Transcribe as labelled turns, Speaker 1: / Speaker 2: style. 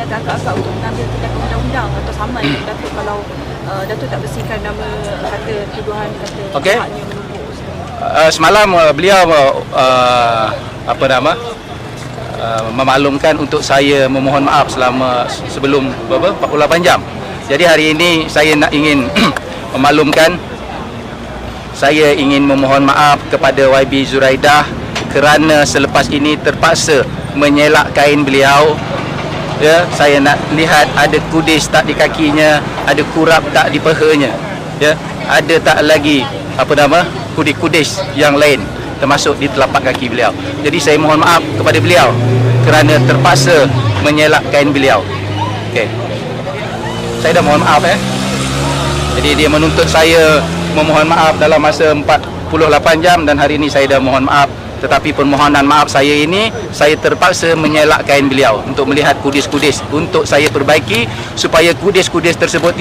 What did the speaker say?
Speaker 1: dia agak-agak untuk mengambil tindakan undang-undang atau saman Datuk kalau Datuk tak bersihkan nama, kata tuduhan, kata haknya menumpuk.
Speaker 2: Semalam beliau memaklumkan untuk saya memohon maaf selama sebelum 48 jam. Jadi hari ini saya ingin memaklumkan, saya ingin memohon maaf kepada YB Zuraidah kerana selepas ini terpaksa menyelak kain beliau. Ya, saya nak lihat ada kudis tak di kakinya, ada kurap tak di pahanya. Ya, ada tak lagi kudis-kudis yang lain termasuk di telapak kaki beliau. Jadi saya mohon maaf kepada beliau kerana terpaksa menyelak kain beliau. Okey. Saya dah mohon maaf Jadi dia menuntut saya memohon maaf dalam masa 48 jam dan hari ini saya dah mohon maaf. Tetapi permohonan maaf saya ini, saya terpaksa menyelak kain beliau untuk melihat kudis-kudis, untuk saya perbaiki supaya kudis-kudis tersebut